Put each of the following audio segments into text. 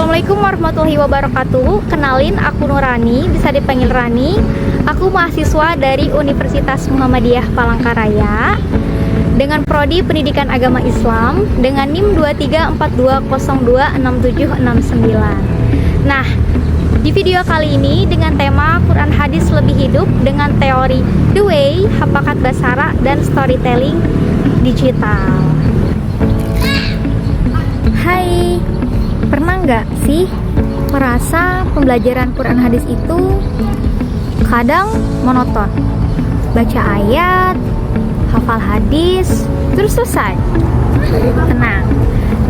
Assalamualaikum warahmatullahi wabarakatuh. Kenalin, aku Nurani, bisa dipanggil Rani. Aku mahasiswa dari Universitas Muhammadiyah Palangkaraya dengan prodi Pendidikan Agama Islam dengan NIM 2342026769. Nah, di video kali ini dengan tema Quran Hadis Lebih Hidup dengan teori The Way, Hapakat Basara, dan Storytelling Digital. Hai, pernah nggak sih merasa pembelajaran Quran Hadis itu kadang monoton? Baca ayat, hafal hadis, terus selesai. Tenang.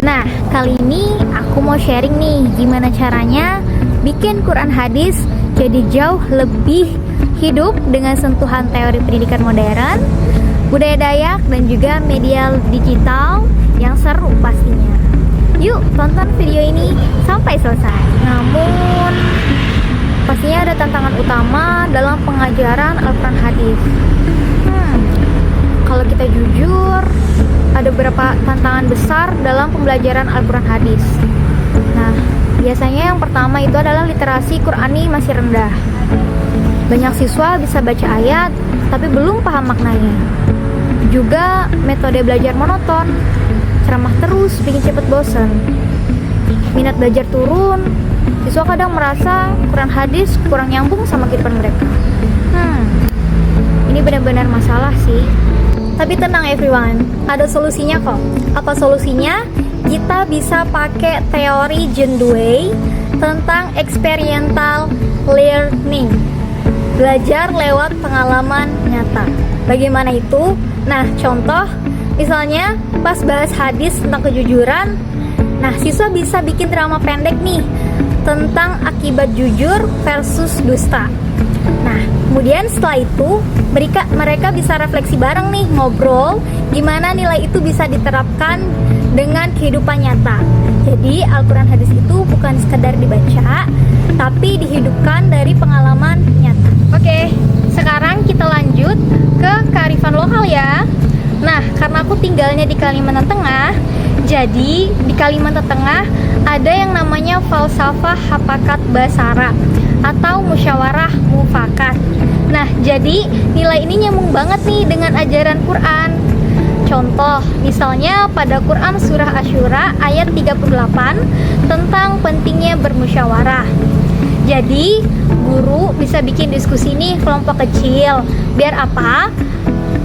Nah, kali ini aku mau sharing nih gimana caranya bikin Quran Hadis jadi jauh lebih hidup dengan sentuhan teori pendidikan modern, budaya Dayak, dan juga media digital yang seru pastinya. Yuk tonton video ini sampai selesai. Namun pastinya ada tantangan utama dalam pengajaran Al-Quran Hadis. Kalau kita jujur, ada beberapa tantangan besar dalam pembelajaran Al-Quran Hadis. Nah, biasanya yang pertama itu adalah literasi Qurani masih rendah. Banyak siswa bisa baca ayat tapi belum paham maknanya. Juga metode belajar monoton, ceramah terus bikin cepet bosan. Minat belajar turun, siswa kadang merasa Quran Hadis kurang nyambung sama kehidupan mereka. Ini benar-benar masalah sih. Tapi tenang everyone, ada solusinya kok. Apa solusinya? Kita bisa pakai teori John Dewey tentang experiential learning, belajar lewat pengalaman nyata. Bagaimana itu? Nah, contoh misalnya pas bahas hadis tentang kejujuran, nah siswa bisa bikin drama pendek nih tentang akibat jujur versus dusta. Nah, kemudian setelah itu mereka bisa refleksi bareng nih, ngobrol gimana nilai itu bisa diterapkan dengan kehidupan nyata. Jadi Al-Quran Hadis itu bukan sekedar dibaca, tapi dihidupkan dari pengalaman nyata. Oke, sekarang kita lanjut ke kearifan lokal ya. Nah, karena aku tinggalnya di Kalimantan Tengah, jadi di Kalimantan Tengah ada yang namanya falsafah hapakat basara atau musyawarah mufakat. Nah, jadi nilai ini nyambung banget nih dengan ajaran Quran. Contoh, misalnya pada Quran Surah Asyura ayat 38 tentang pentingnya bermusyawarah. Jadi, guru bisa bikin diskusi nih kelompok kecil. Biar apa?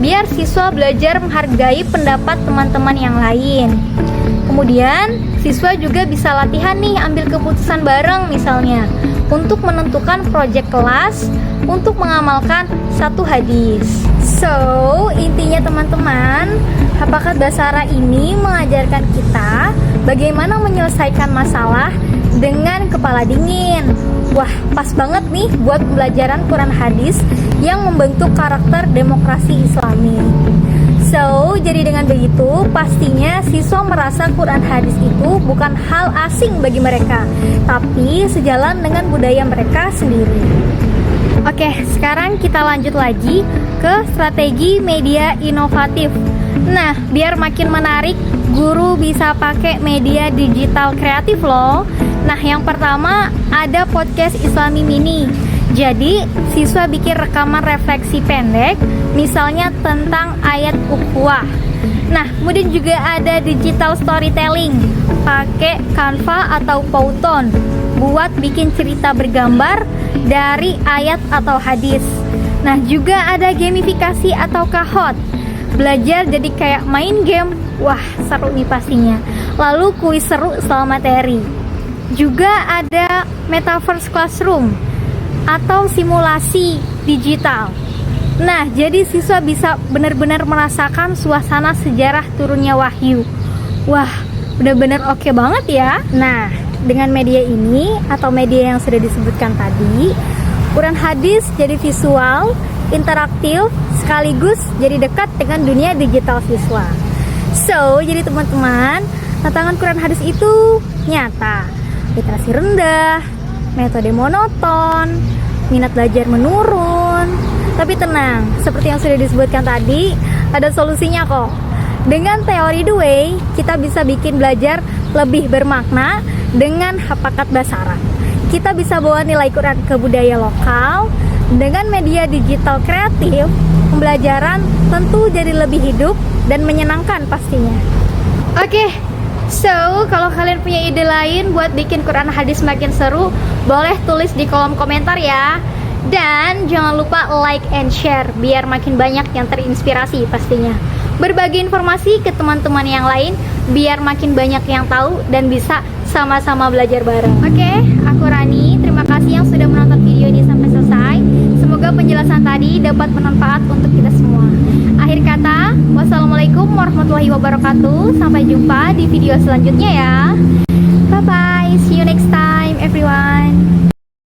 Biar siswa belajar menghargai pendapat teman-teman yang lain. Kemudian, siswa juga bisa latihan nih ambil keputusan bareng misalnya untuk menentukan proyek kelas untuk mengamalkan satu hadis. So, intinya teman-teman, Hapakat Basara ini mengajarkan kita bagaimana menyelesaikan masalah dengan kepala dingin. Wah, pas banget nih buat pembelajaran Quran Hadis yang membentuk karakter demokrasi Islami. So, jadi dengan begitu, pastinya siswa merasa Quran Hadis itu bukan hal asing bagi mereka, tapi sejalan dengan budaya mereka sendiri. Oke, sekarang kita lanjut lagi ke strategi media inovatif. Nah, biar makin menarik, guru bisa pakai media digital kreatif loh. Nah, yang pertama ada podcast Islami Mini. Jadi, siswa bikin rekaman refleksi pendek, misalnya tentang ayat ukhuwah. Nah, kemudian juga ada digital storytelling, pakai Canva atau Powtoon buat bikin cerita bergambar dari ayat atau hadis. Nah, juga ada gamifikasi atau Kahoot, belajar jadi kayak main game. Wah, seru nih pastinya. Lalu kuis seru soal materi. Juga ada Metaverse Classroom atau simulasi digital. Nah, jadi siswa bisa benar-benar merasakan suasana sejarah turunnya wahyu. Wah, benar-benar oke banget ya. Nah, dengan media ini atau media yang sudah disebutkan tadi, Quran Hadis jadi visual, interaktif, sekaligus jadi dekat dengan dunia digital siswa. So, jadi teman-teman, tantangan Quran Hadis itu nyata. Literasi rendah, metode monoton, minat belajar menurun. Tapi tenang, seperti yang sudah disebutkan tadi, ada solusinya kok. Dengan teori The Way, kita bisa bikin belajar lebih bermakna dengan hafakat bahasa Arab. Kita bisa bawa nilai Quran ke budaya lokal. Dengan media digital kreatif, pembelajaran tentu jadi lebih hidup dan menyenangkan pastinya. Oke, so kalau kalian punya ide lain buat bikin Quran hadis makin seru, boleh tulis di kolom komentar ya. Dan jangan lupa like and share biar makin banyak yang terinspirasi pastinya. Berbagi informasi ke teman-teman yang lain biar makin banyak yang tahu dan bisa sama-sama belajar bareng. Oke, aku Rani. Terima kasih yang sudah menonton video ini sampai selesai. Semoga penjelasan tadi dapat bermanfaat untuk kita semua. Akhir kata, wassalamualaikum warahmatullahi wabarakatuh. Sampai jumpa di video selanjutnya ya. Bye bye. See you next time everyone.